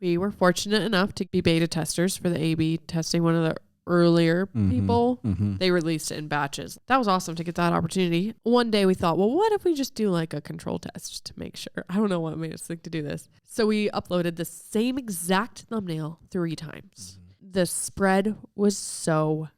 we were fortunate enough to be beta testers for the A/B testing. One of the earlier people, they released it in batches. That was awesome to get that opportunity. One day we thought, well, what if we just do like a control test to make sure? I don't know what made us think to do this. So we uploaded the same exact thumbnail 3 times. The spread was so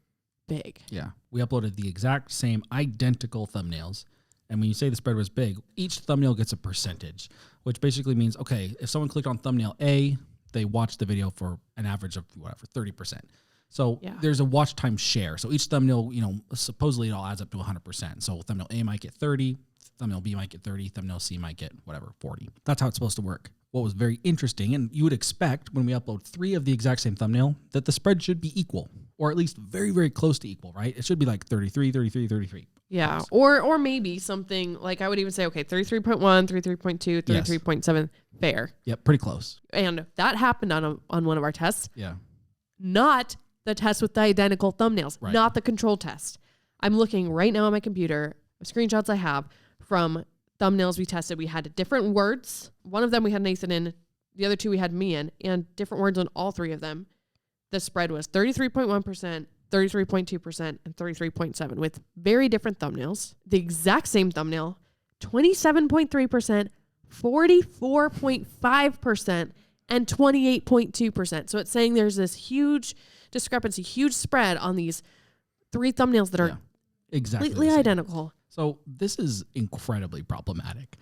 big. Yeah. We uploaded the exact same identical thumbnails. And when you say the spread was big, each thumbnail gets a percentage, which basically means, okay, if someone clicked on thumbnail A, they watched the video for an average of whatever, 30%. So there's a watch time share. So each thumbnail, supposedly it all adds up to 100%. So thumbnail A might get 30, thumbnail B might get 30, thumbnail C might get whatever, 40. That's how it's supposed to work. What was very interesting, and you would expect when we upload 3 of the exact same thumbnail, that the spread should be equal, or at least very, very close to equal, right? It should be like 33, 33, 33. Yeah. Or maybe something like I would even say, okay, 33.1, 33.2, 33.7, fair. Yep, pretty close. And that happened on one of our tests. Yeah. Not the test with the identical thumbnails, right. Not the control test. I'm looking right now on my computer, screenshots I have from thumbnails we tested. We had different words. One of them we had Nathan in, the other 2 we had me in, and different words on all 3 of them. The spread was 33.1%, 33.2%, and 33.7% with very different thumbnails. The exact same thumbnail, 27.3%, 44.5%, and 28.2%. So it's saying there's this huge discrepancy, huge spread on these 3 thumbnails that are exactly completely identical. So this is incredibly problematic.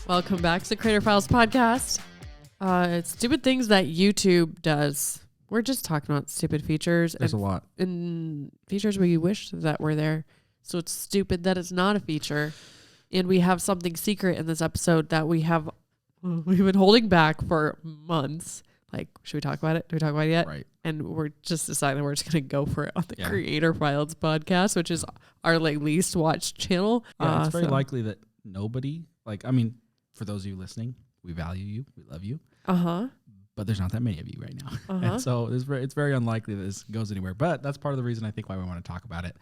Welcome back to the Creator Files podcast. It's stupid things that YouTube does. We're just talking about stupid features. There's a lot. And features we wish that were there. So it's stupid that it's not a feature. And we have something secret in this episode that we've been holding back for months. Like, should we talk about it? Do we talk about it yet? Right. And we're just deciding we're just going to go for it on the Creator Files podcast, which is our least watched channel. Yeah, it's very likely that nobody, for those of you listening, we value you. We love you. But there's not that many of you right now. And so it's very unlikely that this goes anywhere. But that's part of the reason I think why we want to talk about it.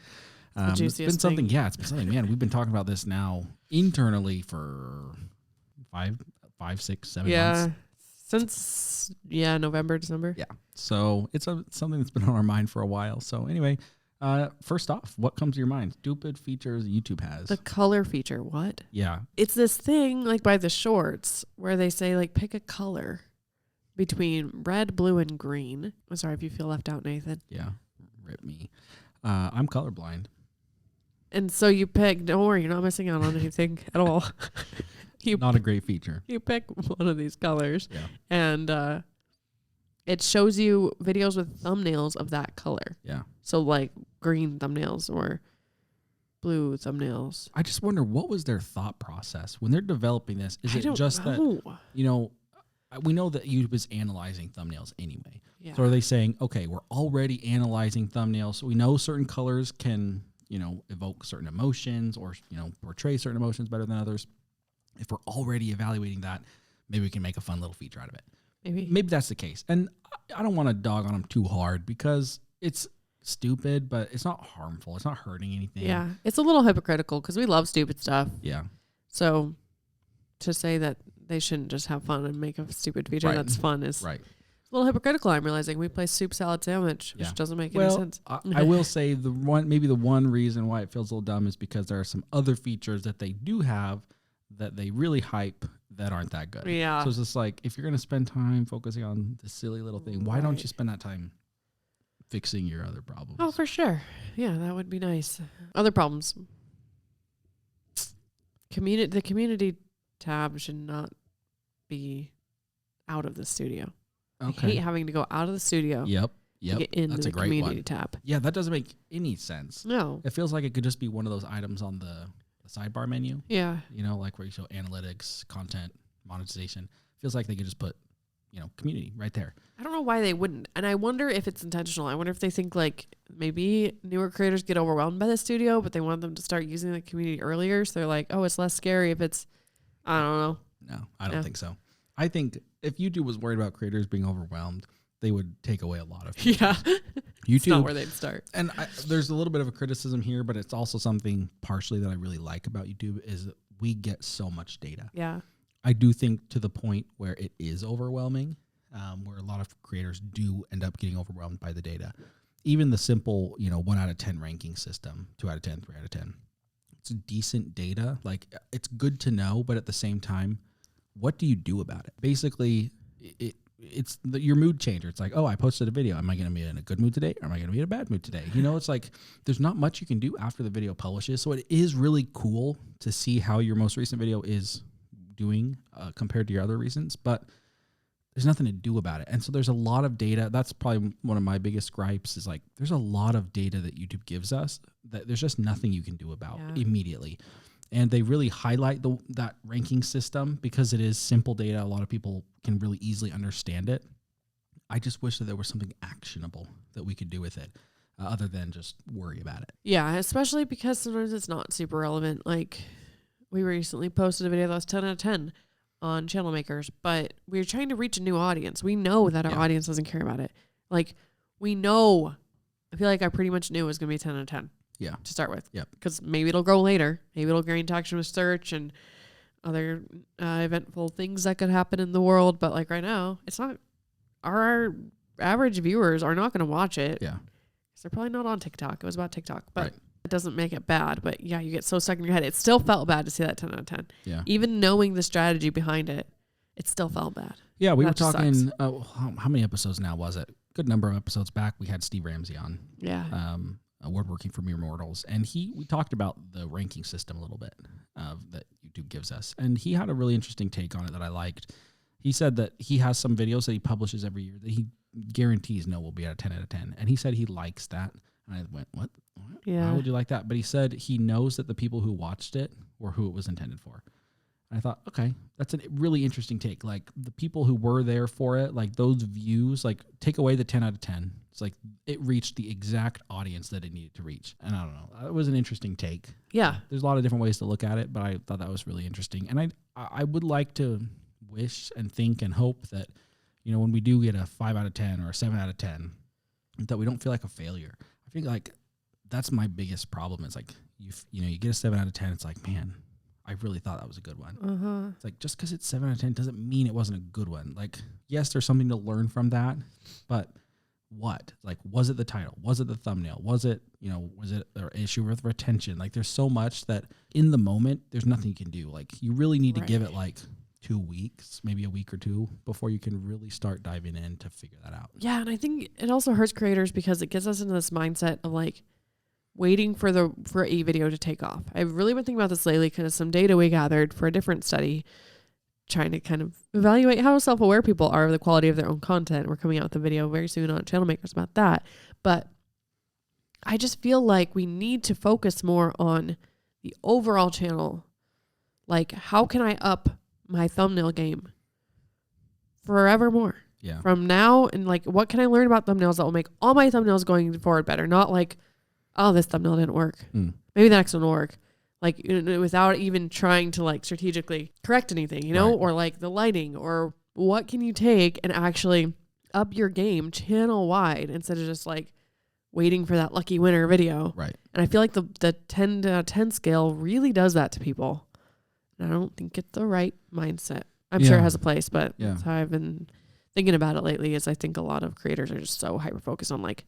It's been something, it's been something, man, we've been talking about this now internally for 5, 6, 7 months. Since, November, December. Yeah. So it's something that's been on our mind for a while. So anyway, first off, what comes to your mind? Stupid features YouTube has. The color feature. What? Yeah. It's this thing like by the shorts where they say like pick a color between red, blue, and green. I'm sorry if you feel left out, Nathan. Yeah. Rip me. I'm colorblind. And so you pick, don't worry, you're not missing out on anything at all. Not a great feature. You pick one of these colors and it shows you videos with thumbnails of that color. Yeah. So like green thumbnails or blue thumbnails. I just wonder, what was their thought process when they're developing this? Is it just that, we know that YouTube is analyzing thumbnails anyway. Yeah. So are they saying, okay, we're already analyzing thumbnails, so we know certain colors can, evoke certain emotions or, portray certain emotions better than others. If we're already evaluating that, maybe we can make a fun little feature out of it. Maybe that's the case. And I don't want to dog on them too hard because it's stupid, but it's not harmful. It's not hurting anything. Yeah. It's a little hypocritical because we love stupid stuff. Yeah. So to say that they shouldn't just have fun and make a stupid feature that's fun is a little hypocritical. I'm realizing we play soup salad sandwich, which doesn't make any sense. I will say the one reason why it feels a little dumb is because there are some other features that they do have that they really hype that aren't that good. Yeah. So it's just like, if you're going to spend time focusing on the silly little thing, why don't you spend that time fixing your other problems? Oh, for sure. Yeah, that would be nice. Other problems. The community tab should not be out of the studio. Okay. I hate having to go out of the studio. Yep. To get into the community tab. Yeah, that doesn't make any sense. No. It feels like it could just be one of those items on the sidebar menu. Yeah. Like where you show analytics, content, monetization. Feels like they could just put, community right there. I don't know why they wouldn't. And I wonder if it's intentional. I wonder if they think like maybe newer creators get overwhelmed by the studio, but they want them to start using the community earlier. So they're like, oh, it's less scary if it's, I don't know. No, I don't think so. I think if YouTube was worried about creators being overwhelmed, they would take away a lot of features. Yeah. YouTube, It's not where they'd start. And there's a little bit of a criticism here, but it's also something partially that I really like about YouTube is that we get so much data. Yeah. I do think to the point where it is overwhelming, where a lot of creators do end up getting overwhelmed by the data. Even the simple, 1 out of 10 ranking system, 2 out of 10, 3 out of 10. It's decent data. Like, it's good to know, but at the same time, what do you do about it? Basically, it's your mood changer. It's like, oh, I posted a video. Am I going to be in a good mood today? Or am I going to be in a bad mood today? It's like there's not much you can do after the video publishes. So it is really cool to see how your most recent video is doing compared to your other reasons, but there's nothing to do about it. And so there's a lot of data. That's probably one of my biggest gripes is like there's a lot of data that YouTube gives us that there's just nothing you can do about immediately. And they really highlight that ranking system because it is simple data. A lot of people can really easily understand it. I just wish that there was something actionable that we could do with it other than just worry about it. Yeah, especially because sometimes it's not super relevant. Like we recently posted a video that was 10 out of 10 on channel makers, but we're trying to reach a new audience. We know that our audience doesn't care about it. Like we know, I feel like I pretty much knew it was going to be 10 out of 10. Yeah. To start with. Yep. Because maybe it'll grow later. Maybe it'll gain traction with search and other eventful things that could happen in the world. But like right now, it's not, our average viewers are not going to watch it. Yeah. Because they're probably not on TikTok. It was about TikTok. But right. It doesn't make it bad. But yeah, you get so stuck in your head. It still felt bad to see that 10 out of 10. Yeah. Even knowing the strategy behind it, it still felt bad. Yeah, we were talking, how many episodes now was it? Good number of episodes back. We had Steve Ramsey on. Yeah. Working for Mere Mortals, and we talked about the ranking system a little bit that YouTube gives us, and he had a really interesting take on it that I liked. He said that he has some videos that he publishes every year that he guarantees will be at a 10 out of 10, and he said he likes that. And I went, what? Yeah. How would you like that? But he said he knows that the people who watched it were who it was intended for. And I thought, okay, that's a really interesting take. Like the people who were there for it, like those views, like take away the 10 out of 10. It's like it reached the exact audience that it needed to reach. And I don't know. It was an interesting take. Yeah. There's a lot of different ways to look at it, but I thought that was really interesting. And I would like to wish and think and hope that, when we do get a 5 out of 10 or a 7 out of 10, that we don't feel like a failure. I think like that's my biggest problem. It's like, you get a 7 out of 10. It's like, man, I really thought that was a good one. It's like, just because it's 7 out of 10 doesn't mean it wasn't a good one. Like, yes, there's something to learn from that, but what? Like, was it the title? Was it the thumbnail? Was it, was it an issue with retention? Like, there's so much that in the moment, there's nothing you can do. Like, you really need to give it like 2 weeks, maybe a week or two before you can really start diving in to figure that out. Yeah. And I think it also hurts creators because it gets us into this mindset of like, waiting for a video to take off. I've really been thinking about this lately because some data we gathered for a different study trying to kind of evaluate how self-aware people are of the quality of their own content. We're coming out with a video very soon on Channel Makers about that. But I just feel like we need to focus more on the overall channel. Like, how can I up my thumbnail game forevermore? Yeah. From now, and like, what can I learn about thumbnails that will make all my thumbnails going forward better? Not like, oh, this thumbnail didn't work. Maybe the next one will work. Like, without even trying to like strategically correct anything, right. or like the lighting, or what can you take and actually up your game channel wide instead of just like waiting for that lucky winner video. Right. And I feel like the 10 to 10 scale really does that to people. And I don't think it's the right mindset. I'm sure it has a place, but that's how I've been thinking about it lately is I think a lot of creators are just so hyper-focused on like,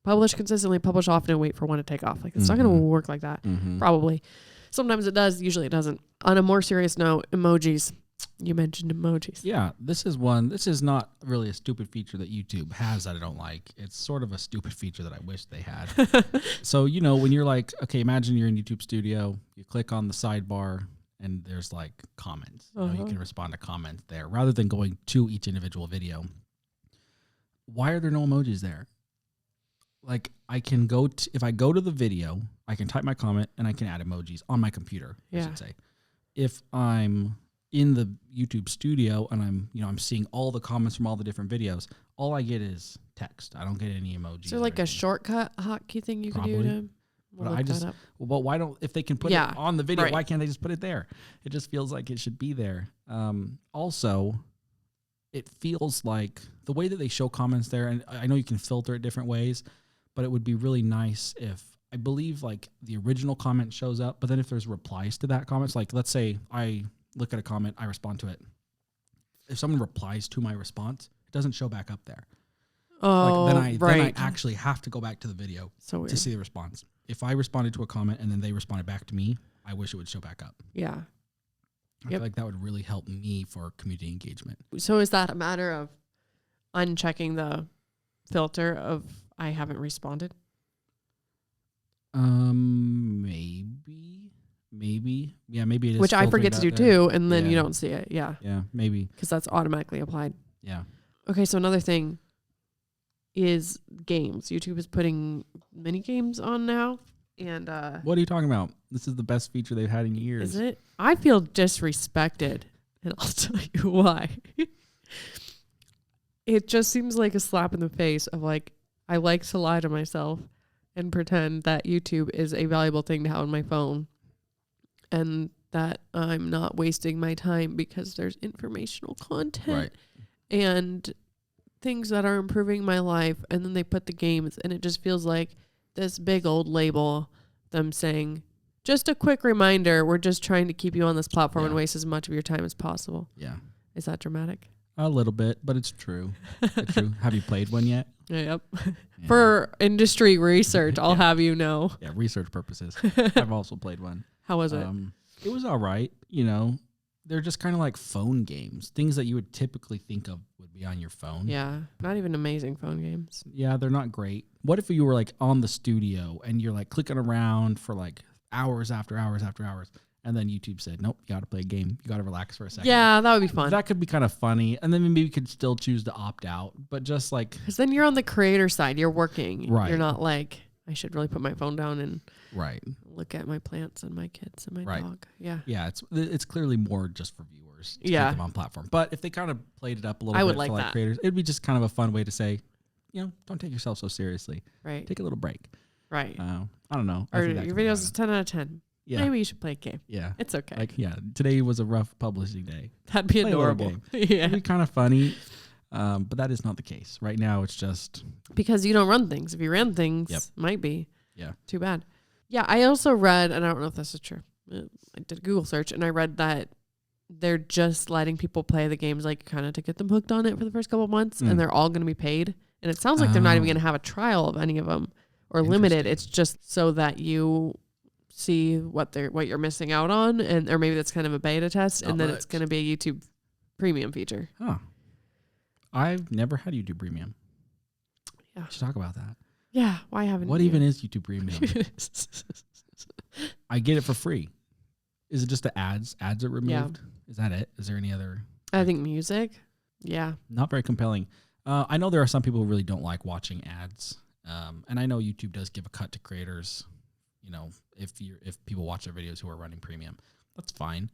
publish consistently, publish often, and wait for one to take off. Like, it's not going to work like that. Probably. Sometimes it does. Usually it doesn't. On a more serious note, emojis. You mentioned emojis. Yeah, this is not really a stupid feature that YouTube has that I don't like. It's sort of a stupid feature that I wish they had. So, when you're like, okay, imagine you're in YouTube Studio, you click on the sidebar, and there's like comments. You can respond to comments there rather than going to each individual video. Why are there no emojis there? Like, I can if I go to the video, I can type my comment and I can add emojis on my computer, I should say. If I'm in the YouTube studio and I'm seeing all the comments from all the different videos, all I get is text. I don't get any emojis. Is there like a shortcut hotkey thing you can do to but why don't, if they can put it on the video, why can't they just put it there? It just feels like it should be there. Also, it feels like the way that they show comments there, and I know you can filter it different ways, but it would be really nice if, I believe like the original comment shows up, but then if there's replies to that comment, like let's say I look at a comment, I respond to it. If someone replies to my response, it doesn't show back up there. Oh, then I actually have to go back to the video to see the response. If I responded to a comment and then they responded back to me, I wish it would show back up. Yeah. I feel like that would really help me for community engagement. So is that a matter of unchecking the filter of I haven't responded? Maybe. Yeah, maybe it is. Which I forget to do too, and then you don't see it. Yeah. Yeah, maybe. Because that's automatically applied. Yeah. Okay, so another thing is games. YouTube is putting mini games on now. And what are you talking about? This is the best feature they've had in years. Is it? I feel disrespected, and I'll tell you why. It just seems like a slap in the face of like, I like to lie to myself and pretend that YouTube is a valuable thing to have on my phone and that I'm not wasting my time because there's informational content and things that are improving my life. And then they put the games, and it just feels like this big old label, them saying, just a quick reminder, we're just trying to keep you on this platform and waste as much of your time as possible. Yeah. Is that dramatic? A little bit, but it's true. It's true. Have you played one yet? Yep. Yeah. For industry research, I'll have you know. Yeah, research purposes. I've also played one. How was it? It was all right. You know, they're just kind of like phone games. Things that you would typically think of would be on your phone. Yeah, not even amazing phone games. Yeah, they're not great. What if you were like on the studio and you're like clicking around for like hours after hours after hours, and then YouTube said, nope, you got to play a game. You got to relax for a second. Yeah, that would be fun. That could be kind of funny. And then maybe you could still choose to opt out, but just like... Because then you're on the creator side. You're working. Right. You're not like, I should really put my phone down and look at my plants and my kids and my dog. Yeah. Yeah, it's clearly more just for viewers to keep them on platform. But if they kind of played it up a little bit for like creators, it'd be just kind of a fun way to say, you know, don't take yourself so seriously. Right. Take a little break. Right. I don't know. Or your videos is 10 out of 10. Yeah. Maybe you should play a game. Yeah. It's okay. Like, today was a rough publishing day. That'd be adorable. Yeah. It'd be kind of funny. But that is not the case. Right now, it's just... Because you don't run things. If you ran things, might be. Yeah. Too bad. Yeah, I also read, and I don't know if this is true, I did a Google search, and I read that they're just letting people play the games like kind of to get them hooked on it for the first couple of months, and they're all going to be paid. And it sounds like they're not even going to have a trial of any of them or limited. It's just so that you see what you're missing out on, or maybe that's kind of a beta test, and then it's going to be a YouTube premium feature. Huh. I've never had YouTube premium. Yeah. We should talk about that. Yeah. Why haven't What even is YouTube premium? I get it for free. Is it just the ads? Ads are removed? Yeah. Is that it? Is there any other? I think music. Yeah. Not very compelling. I know there are some people who really don't like watching ads. And I know YouTube does give a cut to creators. You know, if people watch their videos who are running premium, that's fine.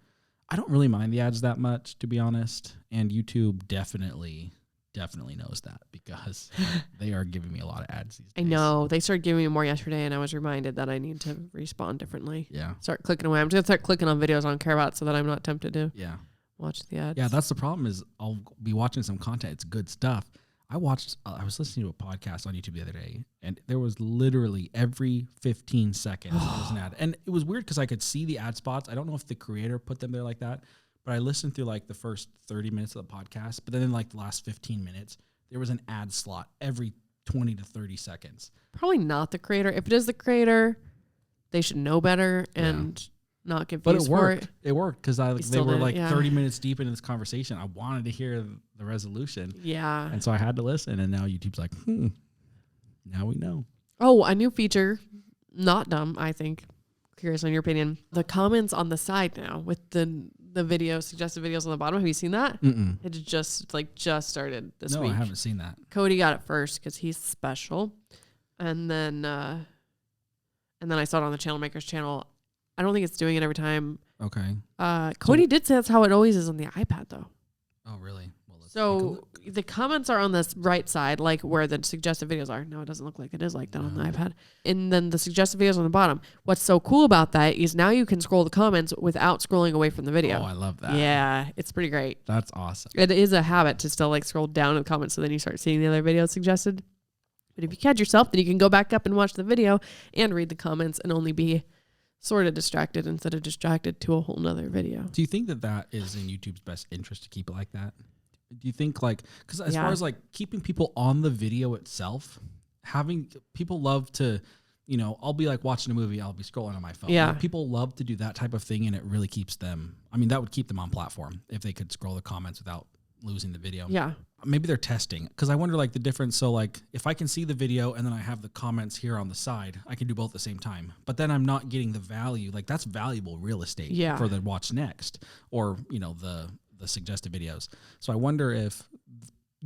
I don't really mind the ads that much, to be honest. And YouTube definitely knows that because they are giving me a lot of ads these days. I know. They started giving me more yesterday, and I was reminded that I need to respond differently. Yeah. Start clicking away. I'm just going to start clicking on videos I don't care about so that I'm not tempted to watch the ads. Yeah, that's the problem is I'll be watching some content. It's good stuff. I was listening to a podcast on YouTube the other day, and there was literally every 15 seconds there was an ad. And it was weird because I could see the ad spots. I don't know if the creator put them there like that, but I listened through like the first 30 minutes of the podcast. But then in like the last 15 minutes, there was an ad slot every 20 to 30 seconds. Probably not the creator. If it is the creator, they should know better and not give views for it. It worked because they were like 30 minutes deep into this conversation. I wanted to hear the resolution. Yeah. And so I had to listen. And now YouTube's like, now we know. Oh, a new feature. Not dumb, I think. Curious on your opinion. The comments on the side now with the video, suggested videos on the bottom. Have you seen that? Mm-mm. It just started this week. No, I haven't seen that. Cody got it first because he's special. And then I saw it on the Channel Makers channel. I don't think it's doing it every time. Okay. Cody did say that's how it always is on the iPad, though. Oh, really? Well, let's So the comments are on this right side, like where the suggested videos are. No, it doesn't look like it is like that on the iPad. And then the suggested videos on the bottom. What's so cool about that is now you can scroll the comments without scrolling away from the video. Oh, I love that. Yeah, it's pretty great. That's awesome. It is a habit to still like scroll down to the comments so then you start seeing the other videos suggested. But if you catch yourself, then you can go back up and watch the video and read the comments and only be sort of distracted instead of distracted to a whole nother video. Do you think that that is in YouTube's best interest to keep it like that? Do you think like, because as far as like keeping people on the video itself, having people love to, you know, I'll be like watching a movie, I'll be scrolling on my phone. Yeah. Like, people love to do that type of thing and it really keeps them, I mean, that would keep them on platform if they could scroll the comments without losing the video. Yeah. Maybe they're testing because I wonder like the difference. So like if I can see the video and then I have the comments here on the side, I can do both at the same time, but then I'm not getting the value. Like that's valuable real estate for the watch next or, you know, the suggested videos. So I wonder if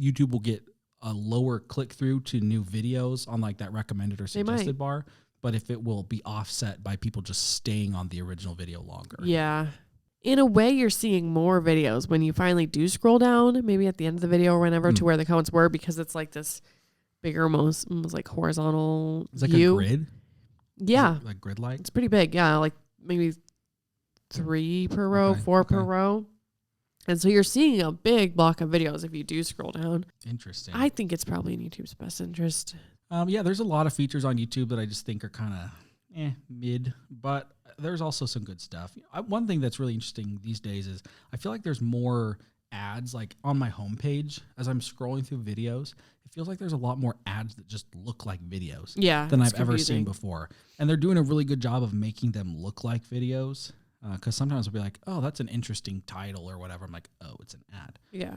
YouTube will get a lower click through to new videos on like that recommended or suggested bar, but if it will be offset by people just staying on the original video longer. Yeah. In a way, you're seeing more videos when you finally do scroll down, maybe at the end of the video or whenever to where the comments were, because it's like this bigger, almost like horizontal It's like view. a grid? Yeah. Like grid-like? It's pretty big. Yeah. Like maybe 3 per row, 4 per row. And so you're seeing a big block of videos if you do scroll down. Interesting. I think it's probably in YouTube's best interest. Yeah, there's a lot of features on YouTube that I just think are kind of mid, but there's also some good stuff. One thing that's really interesting these days is I feel like there's more ads like on my homepage as I'm scrolling through videos. It feels like there's a lot more ads that just look like videos than I've ever seen before. And they're doing a really good job of making them look like videos. Because sometimes I'll be like, oh, that's an interesting title or whatever. I'm like, oh, it's an ad. Yeah.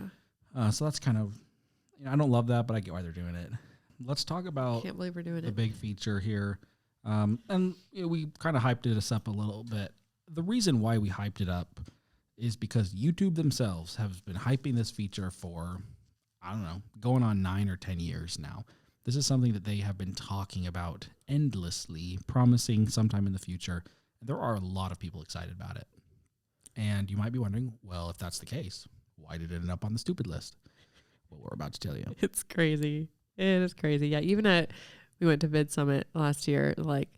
So that's kind of, you know, I don't love that, but I get why they're doing it. Let's talk about Can't believe we're doing the it. big feature here. And you know, we kind of hyped this up a little bit. The reason why we hyped it up is because YouTube themselves have been hyping this feature for, I don't know, going on 9 or 10 years now. This is something that they have been talking about endlessly, promising sometime in the future. There are a lot of people excited about it. And you might be wondering, well, if that's the case, why did it end up on the stupid list? Well, we're about to tell you. It's crazy. It is crazy. Yeah. Even we went to Vid Summit last year, like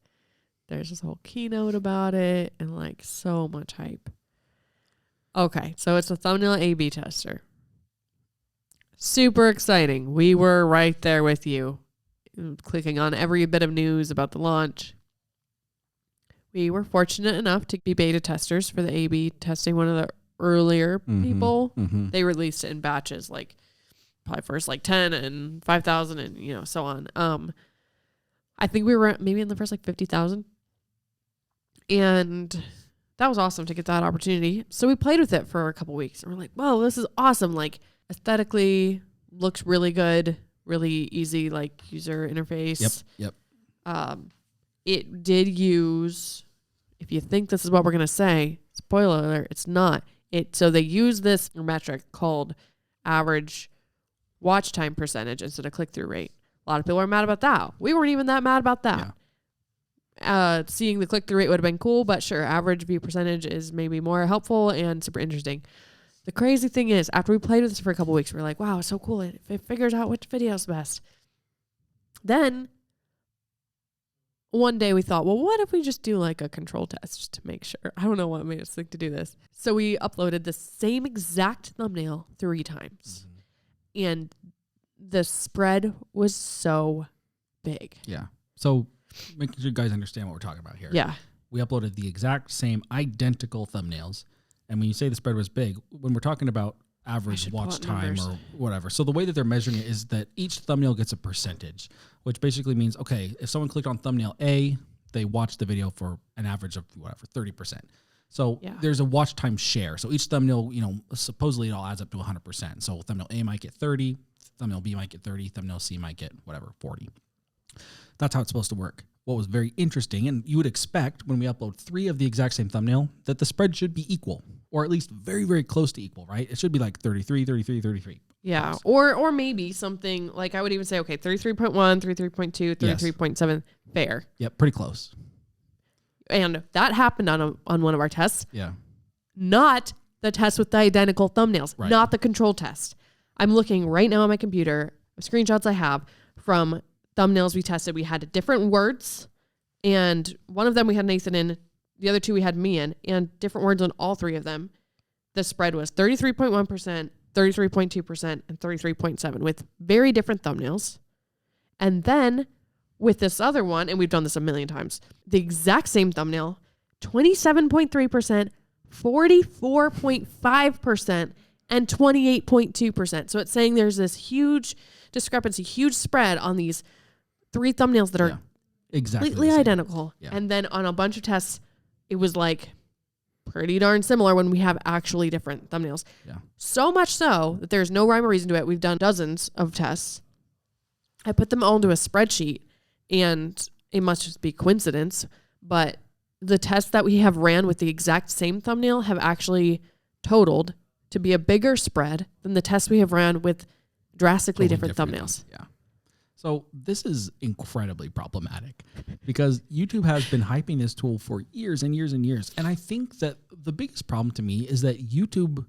there's this whole keynote about it and like so much hype. Okay. So it's a thumbnail A/B tester. Super exciting. We were right there with you, clicking on every bit of news about the launch. We were fortunate enough to be beta testers for the A/B testing. One of the earlier people, they released it in batches, like probably first like 10 and 5,000 and, you know, so on. I think we were maybe in the first like 50,000. And that was awesome to get that opportunity. So we played with it for a couple weeks and we're like, whoa, this is awesome. Like aesthetically looks really good, really easy, like user interface. Yep. It did use, if you think this is what we're going to say, spoiler alert, it's not. So they use this metric called average watch time percentage instead of click-through rate. A lot of people are mad about that. We weren't even that mad about that. Yeah. Seeing the click-through rate would have been cool, but sure, average view percentage is maybe more helpful and super interesting. The crazy thing is, after we played with this for a couple weeks, we're like, wow, it's so cool. It figures out which video is best. Then one day we thought, well, what if we just do like a control test to make sure? I don't know what made us think to do this. So we uploaded the same exact thumbnail 3 times. And the spread was so big. Yeah. So making sure you guys understand what we're talking about here. Yeah. We uploaded the exact same identical thumbnails. And when you say the spread was big, when we're talking about average watch time or whatever. So the way that they're measuring it is that each thumbnail gets a percentage, which basically means, okay, if someone clicked on thumbnail A, they watched the video for an average of whatever, 30%. So there's a watch time share. So each thumbnail, you know, supposedly it all adds up to 100%. So thumbnail A might get 30, thumbnail B might get 30, thumbnail C might get whatever, 40. That's how it's supposed to work. What was very interesting, and you would expect when we upload 3 of the exact same thumbnail, that the spread should be equal, or at least very, very close to equal, right? It should be like 33, 33, 33. Yeah. Yes. Or maybe something like I would even say, okay, 33.1, 33.2, 33.7, fair. Yep, pretty close. And that happened on one of our tests. Yeah. not the test with the identical thumbnails, Right. not the control test. I'm looking right now on my computer, screenshots I have from thumbnails we tested. We had different words, and one of them we had Nathan in, the other two we had me in, and different words on all three of them. The spread was 33.1%, 33.2%, and 33.7% with very different thumbnails. And then with this other one, and we've done this a million times, the exact same thumbnail, 27.3%, 44.5%, and 28.2%. So it's saying there's this huge discrepancy, huge spread on these three thumbnails that are completely identical. Yeah. And then on a bunch of tests, it was like pretty darn similar when we have actually different thumbnails. Yeah. So much so that there's no rhyme or reason to it. We've done dozens of tests. I put them all into a spreadsheet, and it must just be coincidence, but the tests that we have ran with the exact same thumbnail have actually totaled to be a bigger spread than the tests we have ran with drastically different thumbnails. Yeah. So this is incredibly problematic because YouTube has been hyping this tool for years and years and years. And I think that the biggest problem to me is that YouTube,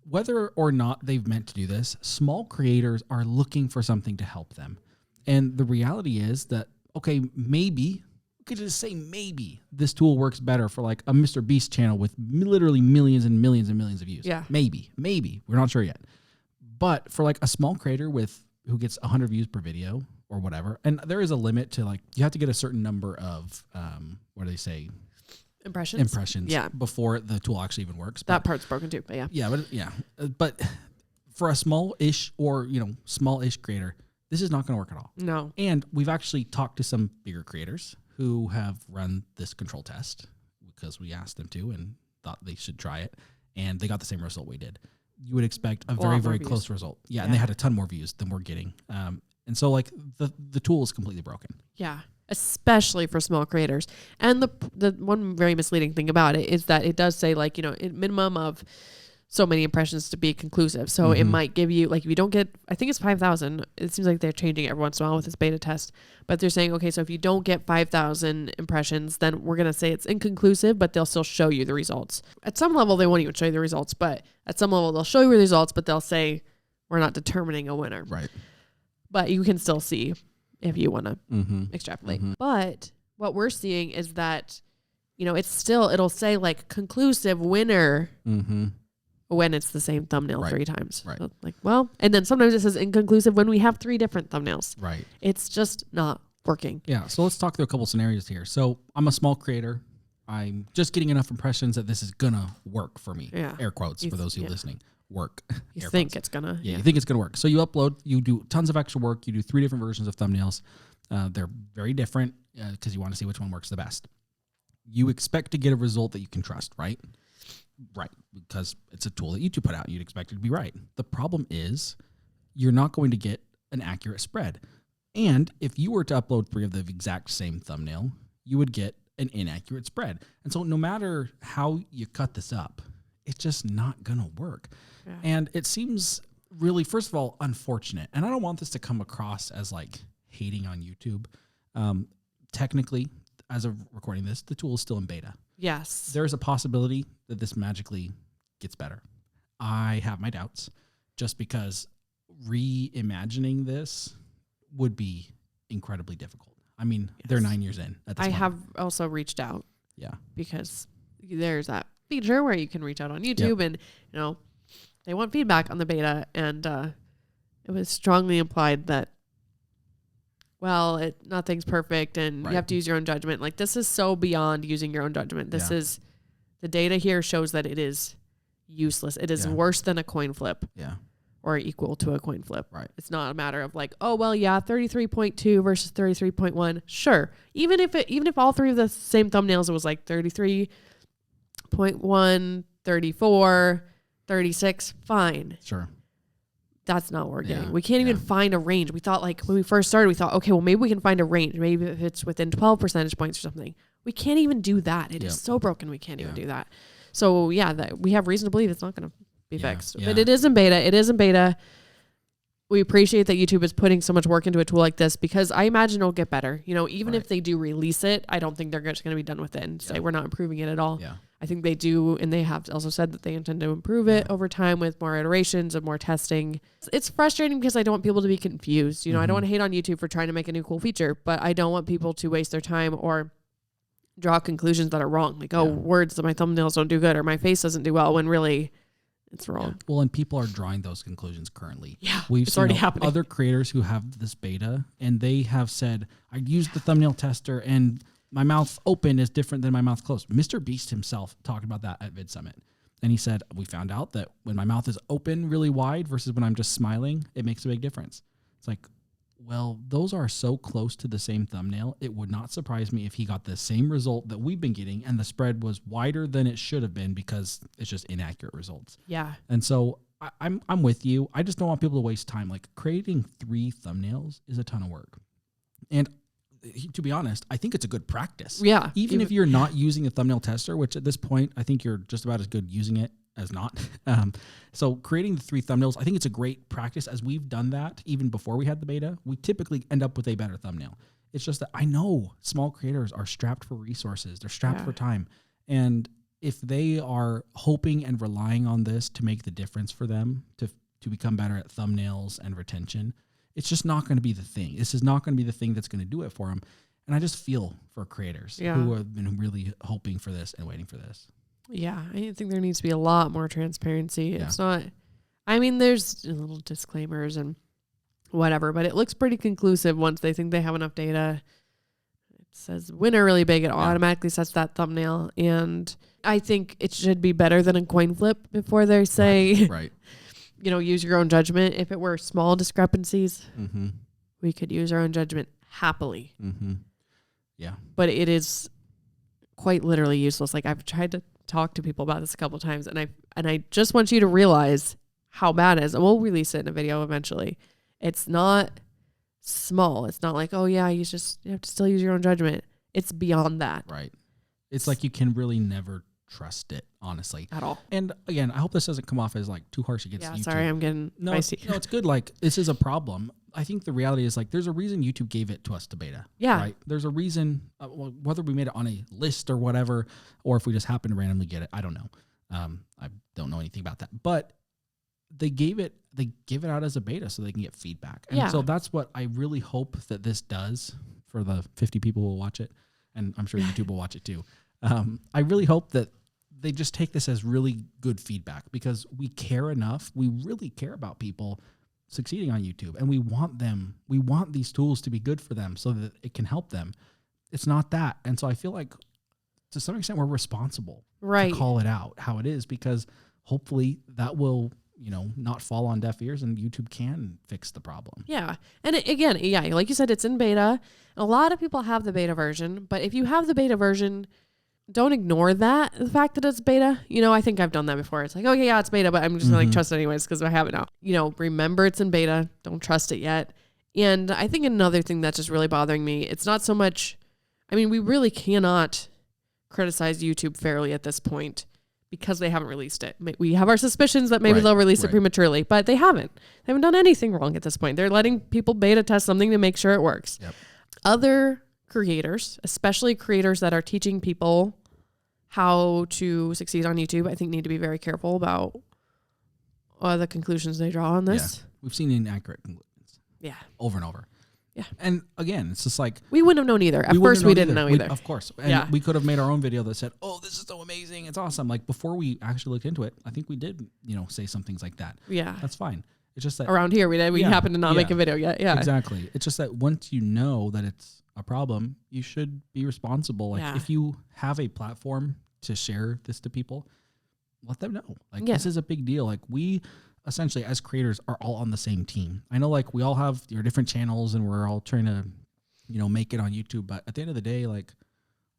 whether or not they've meant to do this, small creators are looking for something to help them. And the reality is that, okay, maybe, we could just say maybe this tool works better for like a Mr. Beast channel with literally millions and millions and millions of views. Yeah. Maybe. We're not sure yet. But for like a small creator who gets 100 views per video or whatever, and there is a limit to like, you have to get a certain number of, what do they say? Impressions. Yeah. Before the tool actually even works. That part's broken too, but yeah. Yeah. But for a small-ish or, small-ish creator, this is not going to work at all. No. And we've actually talked to some bigger creators who have run this control test because we asked them to and thought they should try it. And they got the same result we did. You would expect a very, very close result. Yeah. And they had a ton more views than we're getting. And so like the tool is completely broken. Yeah. Especially for small creators. And the one very misleading thing about it is that it does say like, a minimum of so many impressions to be conclusive. So it might give you, like, if you don't get, I think it's 5,000. It seems like they're changing it every once in a while with this beta test. But they're saying, okay, so if you don't get 5,000 impressions, then we're going to say it's inconclusive, but they'll still show you the results. At some level, they won't even show you the results, but at some level, they'll show you the results, but they'll say, we're not determining a winner. Right. But you can still see if you want to extrapolate. But what we're seeing is that, it'll say like conclusive winner when it's the same thumbnail 3 times. Right. So like, and then sometimes it says inconclusive when we have 3 different thumbnails. Right. It's just not working. Yeah. So let's talk through a couple scenarios here. So I'm a small creator. I'm just getting enough impressions that this is going to work for me. Yeah. Air quotes for those who are listening. Work. You think it's going to. Yeah, you think it's going to work. So you upload, you do tons of extra work. You do 3 different versions of thumbnails. They're very different because you want to see which one works the best. You expect to get a result that you can trust, right? Right, because it's a tool that YouTube put out. You'd expect it to be right. The problem is you're not going to get an accurate spread. And if you were to upload 3 of the exact same thumbnail, you would get an inaccurate spread. And so no matter how you cut this up, it's just not going to work. Yeah. And it seems really, first of all, unfortunate. And I don't want this to come across as like hating on YouTube. Technically, as of recording this, the tool is still in beta. Yes. There's a possibility that this magically gets better. I have my doubts just because reimagining this would be incredibly difficult. I mean, they're 9 years in at this moment. have also reached out. Yeah. Because there's that feature where you can reach out on YouTube and, they want feedback on the beta. And it was strongly implied that, nothing's perfect and you have to use your own judgment. Like, this is so beyond using your own judgment. This is, the data here shows that it is useless. It is worse than a coin flip. Yeah. Or equal to a coin flip. Right. It's not a matter of like, 33.2 versus 33.1. Sure. Even if all 3 of the same thumbnails, it was like 33.1, 34, 36, fine. Sure. That's not what we're getting. We can't even find a range. We thought, like, when we first started, we thought, okay, well, maybe we can find a range. Maybe if it's within 12 percentage points or something. We can't even do that. It is so broken. We can't even do that. So we have reason to believe it's not going to be fixed. But it is in beta. We appreciate that YouTube is putting so much work into a tool like this because I imagine it'll get better. Even if they do release it, I don't think they're just going to be done with it and say we're not improving it at all. Yeah. I think they do, and they have also said that they intend to improve it over time with more iterations and more testing. It's frustrating because I don't want people to be confused. You know, I don't want to hate on YouTube for trying to make a new cool feature, but I don't want people to waste their time or draw conclusions that are wrong. Like, words that my thumbnails don't do good or my face doesn't do well, when really it's wrong. Yeah. Well, and people are drawing those conclusions currently. Yeah, We've it's seen already happening. Other creators who have this beta, and they have said, I used the thumbnail tester and my mouth open is different than my mouth closed. Mr. Beast himself talked about that at Vid Summit. And he said, we found out that when my mouth is open really wide versus when I'm just smiling, it makes a big difference. It's like, well, those are so close to the same thumbnail. It would not surprise me if he got the same result that we've been getting and the spread was wider than it should have been because it's just inaccurate results. Yeah. And so I'm with you. I just don't want people to waste time. Like, creating 3 thumbnails is a ton of work. And to be honest, I think it's a good practice. Yeah. Even if you're not using a thumbnail tester, which at this point, I think you're just about as good using it as not. So creating the 3 thumbnails, I think it's a great practice. As we've done that even before we had the beta, we typically end up with a better thumbnail. It's just that I know small creators are strapped for resources. They're strapped for time. And if they are hoping and relying on this to make the difference for them to become better at thumbnails and retention, it's just not going to be the thing. This is not going to be the thing that's going to do it for them. And I just feel for creators who have been really hoping for this and waiting for this. Yeah, I think there needs to be a lot more transparency. Yeah. It's not, I mean, there's little disclaimers and whatever, but it looks pretty conclusive once they think they have enough data. It says winner really big. It automatically sets that thumbnail. And I think it should be better than a coin flip before they say, right. You know, use your own judgment. If it were small discrepancies, we could use our own judgment happily. Yeah. But it is quite literally useless. Like, I've tried to talk to people about this a couple of times, and I just want you to realize how bad it is. And we'll release it in a video eventually. It's not small. It's not like, oh yeah, you have to still use your own judgment. It's beyond that. Right. It's like you can really never trust it, honestly. At all. And again, I hope this doesn't come off as like too harsh against YouTube. Sorry, I'm getting spicy. No, it's good. Like, this is a problem. I think the reality is, like, there's a reason YouTube gave it to us to beta. Yeah. Right? There's a reason, whether we made it on a list or whatever, or if we just happen to randomly get it, I don't know. I don't know anything about that. But they give it out as a beta so they can get feedback. And so that's what I really hope that this does for the 50 people who will watch it. And I'm sure YouTube will watch it too. I really hope that they just take this as really good feedback, because we care enough. We really care about people succeeding on YouTube, and we want these tools to be good for them so that it can help them. It's not that. And so I feel like to some extent we're responsible to call it out how it is, because hopefully that will, not fall on deaf ears and YouTube can fix the problem. Yeah. And again, like you said, it's in beta. A lot of people have the beta version, but if you have the beta version, don't ignore the fact that it's beta. I think I've done that before. It's like, okay, yeah, it's beta, but I'm just gonna trust it anyways because I have it now. Remember it's in beta. Don't trust it yet. And I think another thing that's just really bothering me, it's not so much, we really cannot criticize YouTube fairly at this point because they haven't released it. We have our suspicions that maybe they'll release it prematurely, but they haven't. They haven't done anything wrong at this point. They're letting people beta test something to make sure it works. Yep. Other creators, especially creators that are teaching people how to succeed on YouTube, I think need to be very careful about the conclusions they draw on this. Yeah. We've seen inaccurate conclusions. Yeah. Over and over. Yeah. And again, it's just like, we wouldn't have known either. At first, we didn't know either. Of course. And we could have made our own video that said, oh, this is so amazing. It's awesome. Like, before we actually looked into it, I think we did, say some things like that. Yeah. That's fine. It's just that around here, we happen to not make a video yet. Yeah. Exactly. It's just that once you know that it's a problem, you should be responsible. Like, if you have a platform to share this to people, let them know. Like, this is a big deal. Like, we essentially as creators are all on the same team. I know, like, we all have your different channels and we're all trying to, make it on YouTube. But at the end of the day, like,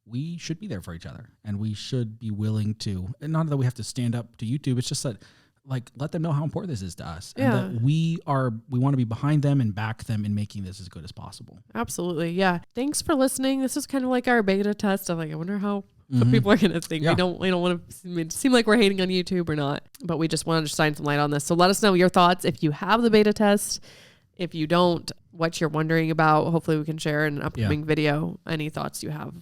we should be there for each other and we should be willing to, and not that we have to stand up to YouTube. It's just that, like, let them know how important this is to us and that we want to be behind them and back them in making this as good as possible. Absolutely. Yeah. Thanks for listening. This is kind of like our beta test of, like, I wonder how people are going to think. We don't want to seem like we're hating on YouTube or not, but we just wanted to shine some light on this. So let us know your thoughts. If you have the beta test, if you don't, what you're wondering about, hopefully we can share in an upcoming video, any thoughts you have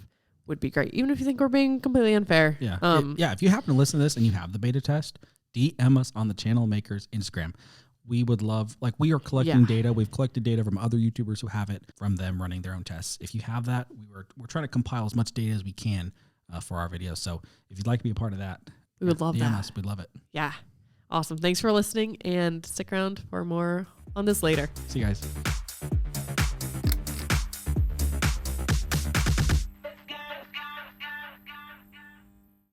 would be great. Even if you think we're being completely unfair. Yeah. If you happen to listen to this and you have the beta test, DM us on the Channel Makers Instagram. We would love, like, we are collecting data. We've collected data from other YouTubers who have it, from them running their own tests. If you have that, we're trying to compile as much data as we can for our videos. So if you'd like to be a part of that, we would love DM that. us. We'd love it. Yeah. Awesome. Thanks for listening, and stick around for more on this later. See you guys.